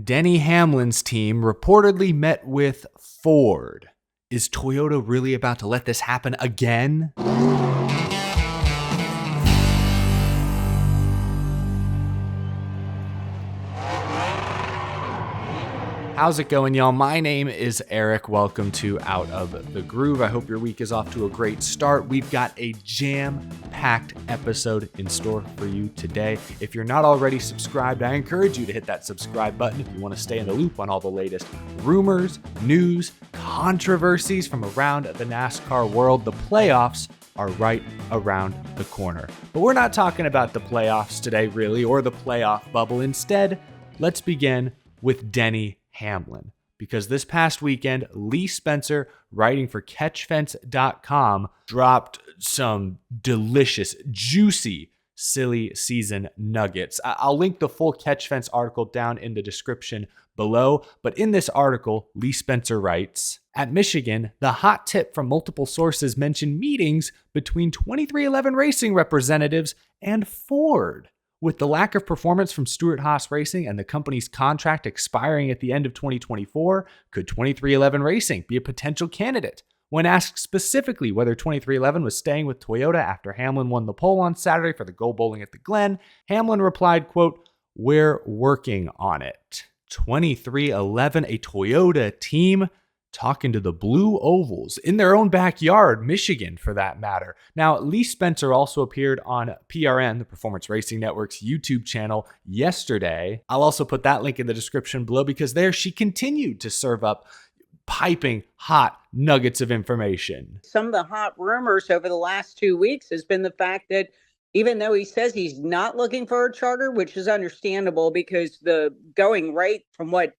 Denny Hamlin's team reportedly met with Ford. Is Toyota really about to let this happen again? How's it going, y'all? My name is Eric. Welcome to Out of the Groove. I hope your week is off to a great start. We've got a jam-packed episode in store for you today. If you're not already subscribed, I encourage you to hit that subscribe button if you want to stay in the loop on all the latest rumors, news, controversies from around the NASCAR world. The playoffs are right around the corner. But we're not talking about the playoffs today, really, or the playoff bubble. Instead, let's begin with Denny Hamlin, because this past weekend, Lee Spencer, writing for catchfence.com, dropped some delicious, juicy, silly season nuggets. I'll link the full Catch Fence article down in the description below, but in this article, Lee Spencer writes, at Michigan, the hot tip from multiple sources mentioned meetings between 23XI Racing representatives and Ford. With the lack of performance from Stewart-Haas Racing and the company's contract expiring at the end of 2024, could 23XI Racing be a potential candidate? When asked specifically whether 23XI was staying with Toyota after Hamlin won the pole on Saturday for the Go Bowling at the Glen, Hamlin replied, quote, "We're working on it." 23XI, a Toyota team, talking to the Blue Ovals in their own backyard, Michigan, for that matter. Now, Lee Spencer also appeared on PRN, the Performance Racing Network's YouTube channel, yesterday. I'll also put that link in the description below because there she continued to serve up piping hot nuggets of information. Some of the hot rumors over the last 2 weeks has been the fact that even though he says he's not looking for a charter, which is understandable because the going rate from what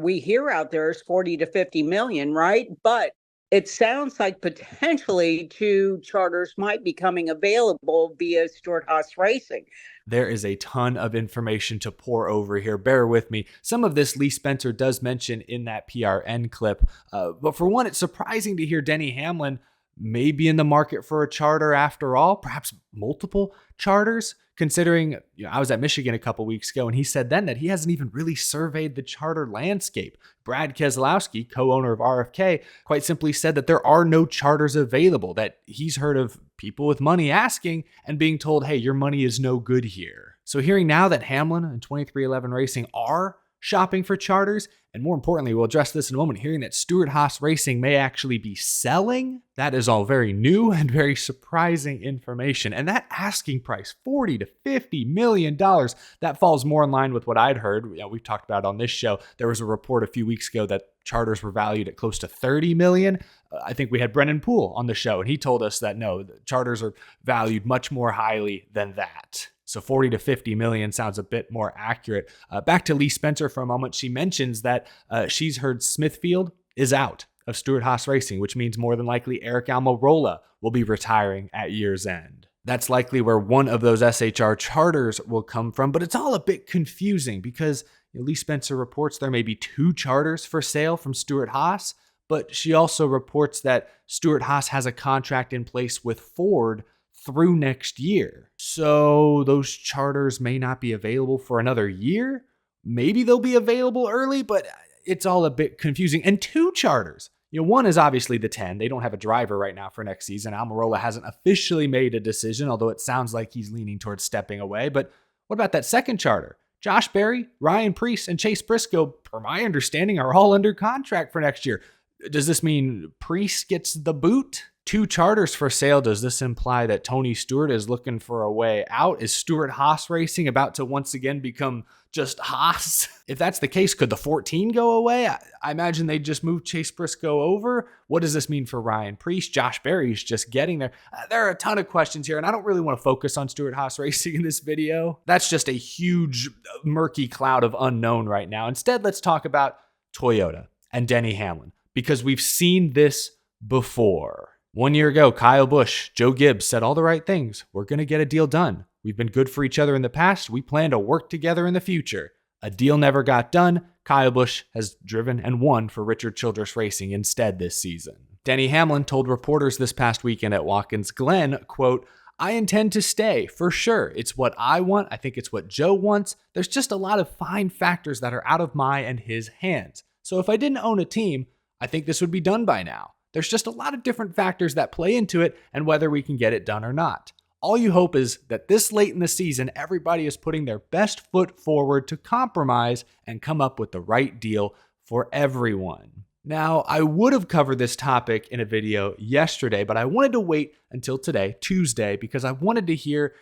we hear out there is 40 to 50 million, right? But it sounds like potentially 2 charters might be coming available via Stewart-Haas Racing. There is a ton of information to pour over here. Bear with me. Some of this Lee Spencer does mention in that PRN clip. But for one, it's surprising to hear Denny Hamlin may be in the market for a charter after all, perhaps multiple charters, considering I was at Michigan a couple weeks ago and he said then that he hasn't even really surveyed the charter landscape. Brad Keselowski, co-owner of RFK, quite simply said that there are no charters available, that he's heard of people with money asking and being told, hey, your money is no good here. So hearing now that Hamlin and 23XI Racing are shopping for charters, and more importantly, we'll address this in a moment, hearing that Stewart-Haas Racing may actually be selling, that is all very new and very surprising information. And that asking price, $40 to $50 million, that falls more in line with what I'd heard. We've talked about it on this show. There was a report a few weeks ago that charters were valued at close to $30 million. I think we had Brennan Poole on the show, and he told us that no, the charters are valued much more highly than that. So 40 to 50 million sounds a bit more accurate. Back to Lee Spencer for a moment. She mentions that she's heard Smithfield is out of Stewart-Haas Racing, which means more than likely Eric Almirola will be retiring at year's end. That's likely where one of those SHR charters will come from, but it's all a bit confusing because Lee Spencer reports there may be 2 charters for sale from Stewart-Haas, but she also reports that Stewart-Haas has a contract in place with Ford through next year. So those charters may not be available for another year. Maybe they'll be available early, but it's all a bit confusing. And 2 charters. One is obviously the 10. They don't have a driver right now for next season. Almirola hasn't officially made a decision, although it sounds like he's leaning towards stepping away. But what about that second charter? Josh Berry, Ryan Preece, and Chase Briscoe, per my understanding, are all under contract for next year. Does this mean Preece gets the boot? 2 charters for sale. Does this imply that Tony Stewart is looking for a way out? Is Stewart-Haas Racing about to once again become just Haas? If that's the case, could the 14 go away? I imagine they'd just move Chase Briscoe over. What does this mean for Ryan Preece? Josh Berry's just getting there. There are a ton of questions here, and I don't really want to focus on Stewart-Haas Racing in this video. That's just a huge, murky cloud of unknown right now. Instead, let's talk about Toyota and Denny Hamlin, because we've seen this before. 1 year ago, Kyle Busch, Joe Gibbs said all the right things. We're going to get a deal done. We've been good for each other in the past. We plan to work together in the future. A deal never got done. Kyle Busch has driven and won for Richard Childress Racing instead this season. Denny Hamlin told reporters this past weekend at Watkins Glen, quote, I intend to stay, for sure. It's what I want. I think it's what Joe wants. There's just a lot of fine factors that are out of my and his hands. So if I didn't own a team, I think this would be done by now. There's just a lot of different factors that play into it and whether we can get it done or not. All you hope is that this late in the season, everybody is putting their best foot forward to compromise and come up with the right deal for everyone. Now, I would have covered this topic in a video yesterday, but I wanted to wait until today, Tuesday, because I wanted to hear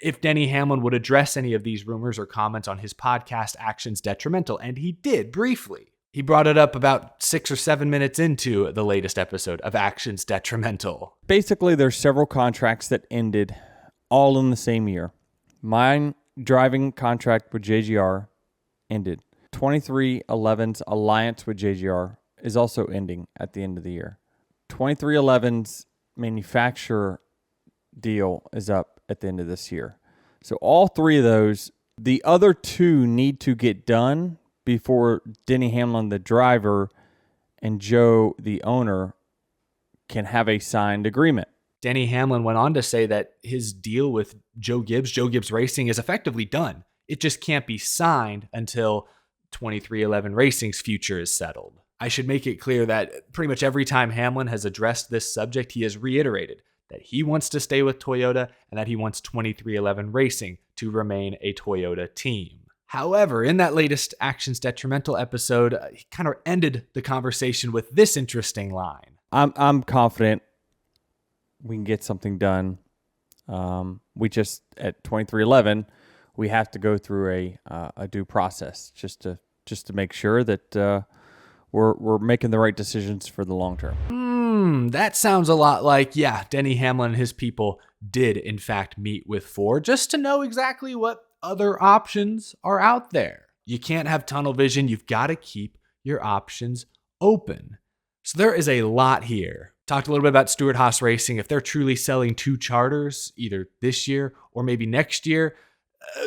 if Denny Hamlin would address any of these rumors or comments on his podcast, Actions Detrimental, and he did briefly. He brought it up about 6 or 7 minutes into the latest episode of Actions Detrimental. Basically, there's several contracts that ended all in the same year. Mine driving contract with JGR ended. 2311's alliance with JGR is also ending at the end of the year. 2311's manufacturer deal is up at the end of this year. So all three of those, the other two need to get done before Denny Hamlin, the driver, and Joe, the owner, can have a signed agreement. Denny Hamlin went on to say that his deal with Joe Gibbs Racing is effectively done. It just can't be signed until 2311 Racing's future is settled. I should make it clear that pretty much every time Hamlin has addressed this subject, he has reiterated that he wants to stay with Toyota and that he wants 2311 Racing to remain a Toyota team. However, in that latest Actions Detrimental episode, he kind of ended the conversation with this interesting line. I'm confident we can get something done. We just, at 2311, we have to go through a due process just to make sure that we're making the right decisions for the long term. That sounds a lot like, Denny Hamlin and his people did in fact meet with Ford just to know exactly what other options are out there. You can't have tunnel vision. You've got to keep your options open. So there is a lot here. Talked a little bit about Stewart-Haas Racing. If they're truly selling 2 charters, either this year or maybe next year,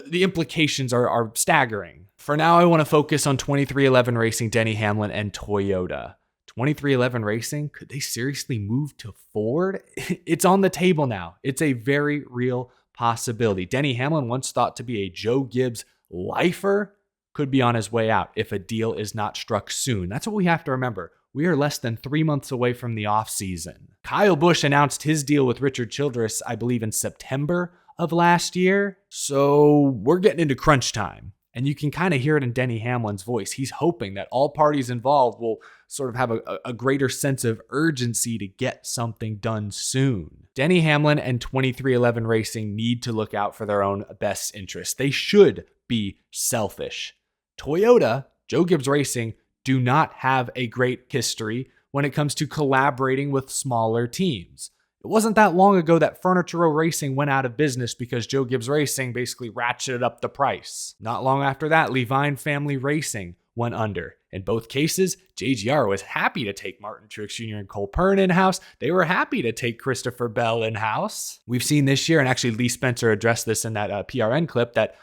the implications are staggering. For now, I want to focus on 2311 Racing, Denny Hamlin, and Toyota. 2311 Racing, could they seriously move to Ford? It's on the table now. It's a very real possibility. Denny Hamlin, once thought to be a Joe Gibbs lifer, could be on his way out if a deal is not struck soon. That's what we have to remember. We are less than 3 months away from the offseason. Kyle Busch announced his deal with Richard Childress, I believe, in September of last year. So we're getting into crunch time. And you can kind of hear it in Denny Hamlin's voice. He's hoping that all parties involved will sort of have a greater sense of urgency to get something done soon. Denny Hamlin and 2311 Racing need to look out for their own best interests. They should be selfish. Toyota, Joe Gibbs Racing, do not have a great history when it comes to collaborating with smaller teams. It wasn't that long ago that Furniture Row Racing went out of business because Joe Gibbs Racing basically ratcheted up the price. Not long after that, Levine Family Racing went under. In both cases, JGR was happy to take Martin Truex Jr. and Cole Pearn in-house. They were happy to take Christopher Bell in-house. We've seen this year, and actually Lee Spencer addressed this in that PRN clip, that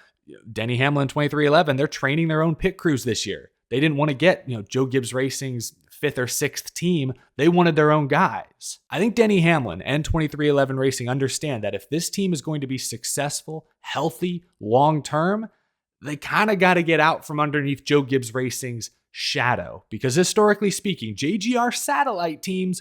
Denny Hamlin 2311, they're training their own pit crews this year. They didn't want to get, Joe Gibbs Racing's 5th or 6th team. They wanted their own guys. I think Denny Hamlin and 2311 Racing understand that if this team is going to be successful, healthy, long-term, they kind of got to get out from underneath Joe Gibbs Racing's shadow. Because historically speaking, JGR satellite teams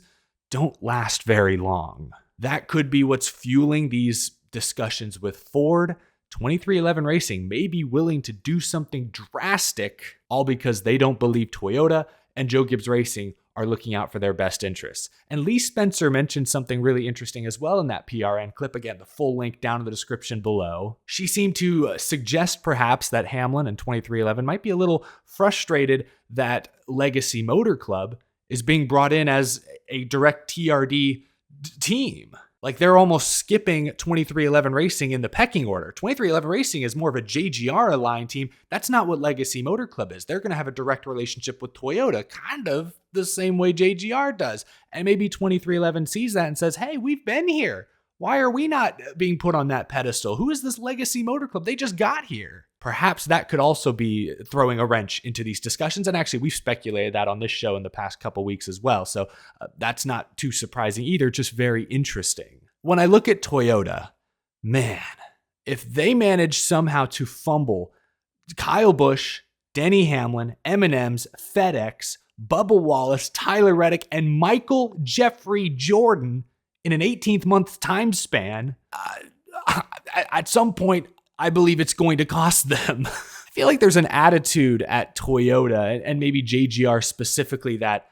don't last very long. That could be what's fueling these discussions with Ford. 2311 Racing may be willing to do something drastic, all because they don't believe Toyota and Joe Gibbs Racing are looking out for their best interests. And Lee Spencer mentioned something really interesting as well in that PRN clip. Again, the full link down in the description below. She seemed to suggest perhaps that Hamlin and 2311 might be a little frustrated that Legacy Motor Club is being brought in as a direct TRD team. Like they're almost skipping 2311 Racing in the pecking order. 2311 Racing is more of a JGR aligned team. That's not what Legacy Motor Club is. They're going to have a direct relationship with Toyota, kind of the same way JGR does. And maybe 2311 sees that and says, hey, we've been here. Why are we not being put on that pedestal? Who is this Legacy Motor Club? They just got here. Perhaps that could also be throwing a wrench into these discussions. And actually, we've speculated that on this show in the past couple weeks as well. So that's not too surprising either, just very interesting. When I look at Toyota, Man, if they manage somehow to fumble Kyle Busch, Denny Hamlin, M&M's, FedEx, Bubba Wallace, Tyler Reddick, and Michael Jeffrey Jordan in an 18th month time span, at some point, I believe it's going to cost them. I feel like there's an attitude at Toyota and maybe JGR specifically that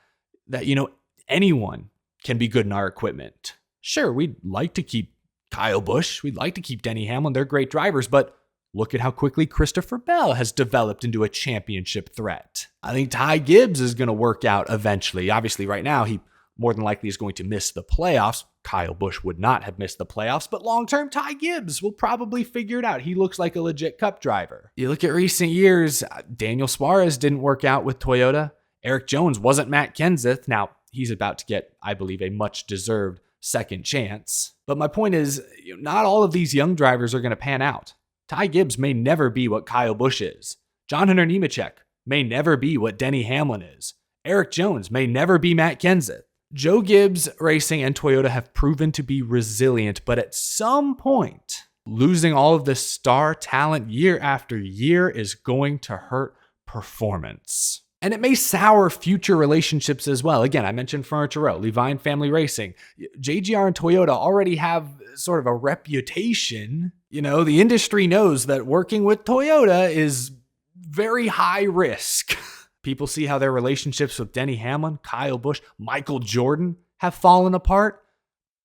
anyone can be good in our equipment. Sure, we'd like to keep Kyle Busch, we'd like to keep Denny Hamlin, they're great drivers, but look at how quickly Christopher Bell has developed into a championship threat. I think Ty Gibbs is going to work out eventually. Obviously, right now, he more than likely is going to miss the playoffs. Kyle Busch would not have missed the playoffs, but long-term, Ty Gibbs will probably figure it out. He looks like a legit Cup driver. You look at recent years, Daniel Suarez didn't work out with Toyota. Eric Jones wasn't Matt Kenseth. Now, he's about to get, I believe, a much-deserved second chance. But my point is, not all of these young drivers are going to pan out. Ty Gibbs may never be what Kyle Busch is. John Hunter Nemechek may never be what Denny Hamlin is. Eric Jones may never be Matt Kenseth. Joe Gibbs Racing and Toyota have proven to be resilient, but at some point, losing all of this star talent year after year is going to hurt performance. And it may sour future relationships as well. Again, I mentioned Furniture Row, Levine Family Racing. JGR and Toyota already have sort of a reputation. The industry knows that working with Toyota is very high risk. People see how their relationships with Denny Hamlin, Kyle Busch, Michael Jordan have fallen apart.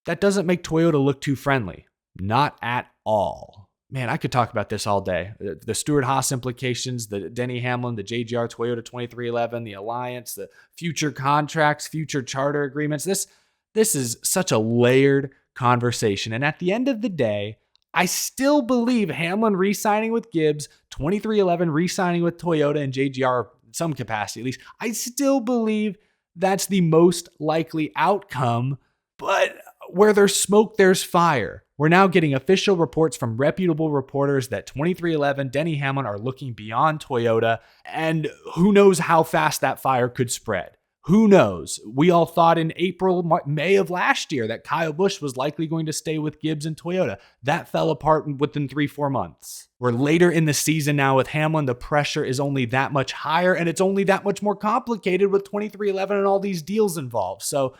That doesn't make Toyota look too friendly. Not at all. Man, I could talk about this all day. The Stewart-Haas implications, the Denny Hamlin, the JGR Toyota 2311, the alliance, the future contracts, future charter agreements. This is such a layered conversation. And at the end of the day, I still believe Hamlin re-signing with Gibbs, 2311 re-signing with Toyota and JGR in some capacity at least, I still believe that's the most likely outcome. But where there's smoke, there's fire. We're now getting official reports from reputable reporters that 2311, Denny Hamlin are looking beyond Toyota, and who knows how fast that fire could spread. Who knows? We all thought in April, May of last year that Kyle Busch was likely going to stay with Gibbs and Toyota. That fell apart within 3-4 months. We're later in the season now with Hamlin. The pressure is only that much higher, and it's only that much more complicated with 2311 and all these deals involved. So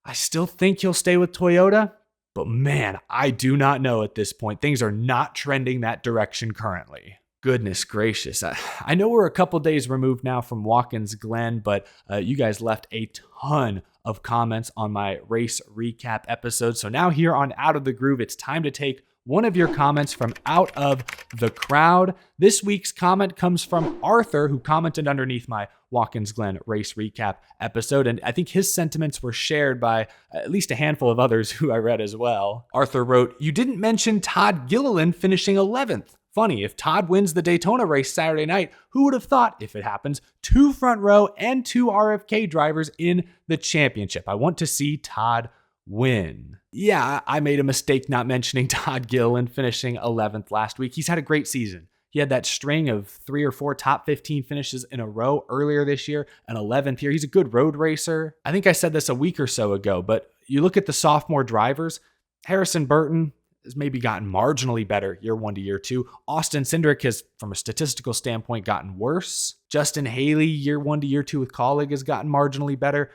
I still think he'll stay with Toyota, but man, I do not know at this point. Things are not trending that direction currently. Goodness gracious. I know we're a couple days removed now from Watkins Glen, but you guys left a ton of comments on my race recap episode. So now here on Out of the Groove, it's time to take one of your comments from out of the crowd. This week's comment comes from Arthur, who commented underneath my Watkins Glen race recap episode. And I think his sentiments were shared by at least a handful of others who I read as well. Arthur wrote, "You didn't mention Todd Gilliland finishing 11th. Funny, if Todd wins the Daytona race Saturday night, who would have thought, if it happens, 2 front row and 2 RFK drivers in the championship? I want to see Todd win." Yeah, I made a mistake not mentioning Todd Gilliland finishing 11th last week. He's had a great season. He had that string of 3 or 4 top 15 finishes in a row earlier this year, an 11th here. He's a good road racer. I think I said this a week or so ago, but you look at the sophomore drivers, Harrison Burton has maybe gotten marginally better year 1 to year 2. Austin Cindric has, from a statistical standpoint, gotten worse. Justin Haley, year 1 to year 2 with Colleague, has gotten marginally better.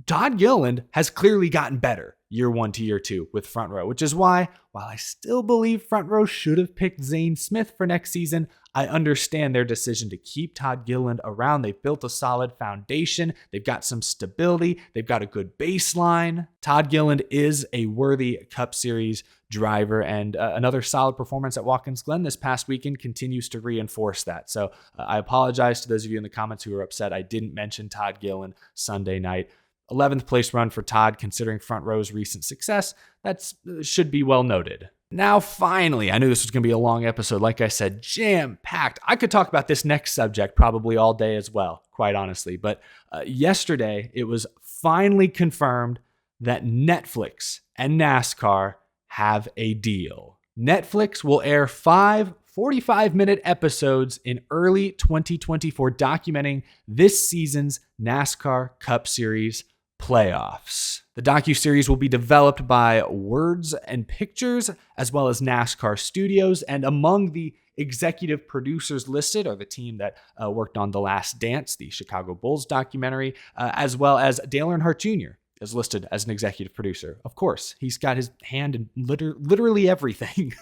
Todd Gilliland has clearly gotten better year 1 to year 2 with front row, which is why, while I still believe front row should have picked Zane Smith for next season, I understand their decision to keep Todd Gilliland around. They've built a solid foundation. They've got some stability. They've got a good baseline. Todd Gilliland is a worthy Cup Series driver, and another solid performance at Watkins Glen this past weekend continues to reinforce that. So I apologize to those of you in the comments who were upset I didn't mention Todd Gilliland Sunday night. 11th place run for Todd, considering front row's recent success. That should be well noted. Now, finally, I knew this was going to be a long episode. Like I said, jam-packed. I could talk about this next subject probably all day as well, quite honestly. But yesterday, it was finally confirmed that Netflix and NASCAR have a deal. Netflix will air 5 45-minute episodes in early 2024 documenting this season's NASCAR Cup Series playoffs. The docuseries will be developed by Words and Pictures, as well as NASCAR Studios, and among the executive producers listed are the team that worked on The Last Dance, the Chicago Bulls documentary, as well as Dale Earnhardt Jr. is listed as an executive producer. Of course, he's got his hand in literally everything.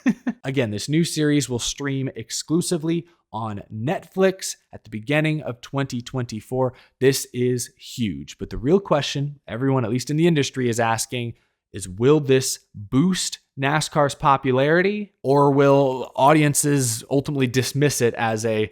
Again, this new series will stream exclusively on Netflix at the beginning of 2024. This is huge. But the real question everyone, at least in the industry, is asking is, will this boost NASCAR's popularity, or will audiences ultimately dismiss it as a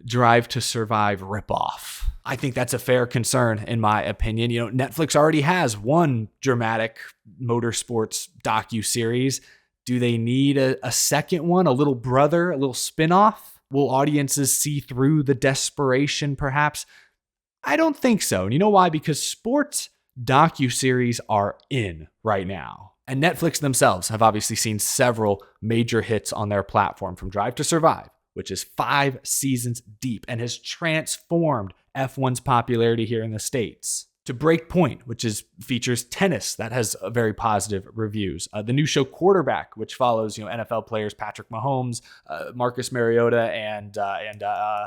Drive to Survive ripoff? I think that's a fair concern, in my opinion. You know, Netflix already has one dramatic motorsports docuseries. Do they need a second one, a little brother, a little spinoff? Will audiences see through the desperation, perhaps? I don't think so. And you know why? Because sports docuseries are in right now. And Netflix themselves have obviously seen several major hits on their platform, from Drive to Survive, which is 5 seasons deep and has transformed F1's popularity here in the States, to Breakpoint, which features tennis, that has very positive reviews. The new show Quarterback, which follows NFL players Patrick Mahomes, Marcus Mariota, and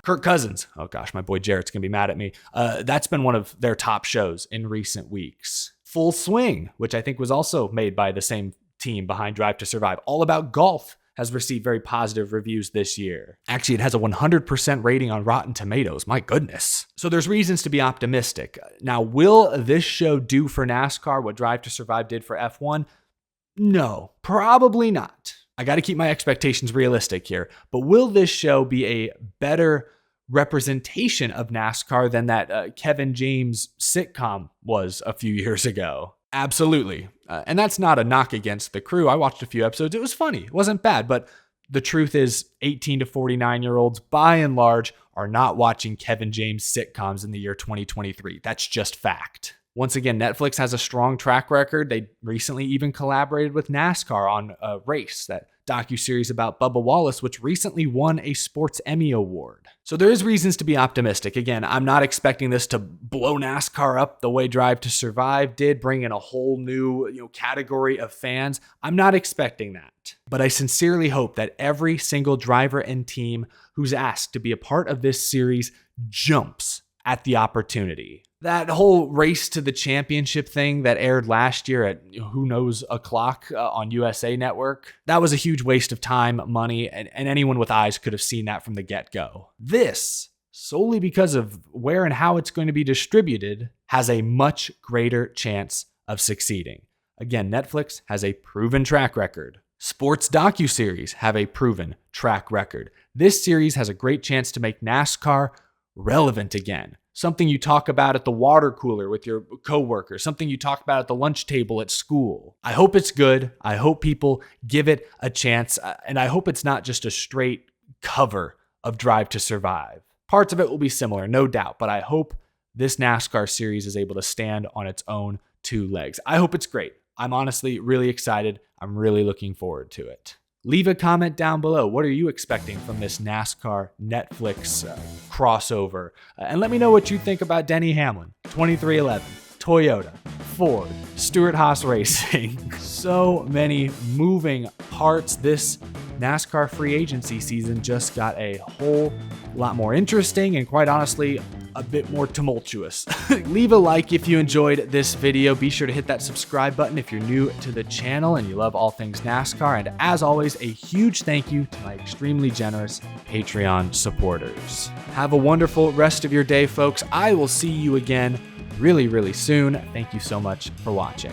Kirk Cousins. Oh gosh, my boy Jarrett's gonna be mad at me. That's been one of their top shows in recent weeks. Full Swing, which I think was also made by the same team behind Drive to Survive, all about golf, has received very positive reviews this year. Actually, it has a 100% rating on Rotten Tomatoes. My goodness. So there's reasons to be optimistic. Now, will this show do for NASCAR what Drive to Survive did for F1? No, probably not. I got to keep my expectations realistic here. But will this show be a better representation of NASCAR than that Kevin James sitcom was a few years ago? Absolutely. And that's not a knock against the crew. I watched a few episodes. It was funny. It wasn't bad. But the truth is, 18 to 49-year-olds, by and large, are not watching Kevin James sitcoms in the year 2023. That's just fact. Once again, Netflix has a strong track record. They recently even collaborated with NASCAR on a race, that docuseries about Bubba Wallace, which recently won a Sports Emmy Award. So there is reasons to be optimistic. Again, I'm not expecting this to blow NASCAR up the way Drive to Survive did, bring in a whole new category of fans. I'm not expecting that. But I sincerely hope that every single driver and team who's asked to be a part of this series jumps at the opportunity. That whole race to the championship thing that aired last year at who knows o'clock on USA Network, that was a huge waste of time, money, and anyone with eyes could have seen that from the get-go. This, solely because of where and how it's going to be distributed, has a much greater chance of succeeding. Again, Netflix has a proven track record. Sports docuseries have a proven track record. This series has a great chance to make NASCAR relevant again. Something you talk about at the water cooler with your coworkers, something you talk about at the lunch table at school. I hope it's good. I hope people give it a chance. And I hope it's not just a straight cover of Drive to Survive. Parts of it will be similar, no doubt, but I hope this NASCAR series is able to stand on its own 2 legs. I hope it's great. I'm honestly really excited. I'm really looking forward to it. Leave a comment down below. What are you expecting from this NASCAR Netflix crossover? And let me know what you think about Denny Hamlin, 2311, Toyota, Ford, Stewart-Haas Racing. So many moving parts. This NASCAR free agency season just got a whole lot more interesting and, quite honestly, a bit more tumultuous. Leave a like if you enjoyed this video. Be sure to hit that subscribe button if you're new to the channel and you love all things NASCAR. And as always, a huge thank you to my extremely generous Patreon supporters. Have a wonderful rest of your day, folks. I will see you again really, really soon. Thank you so much for watching.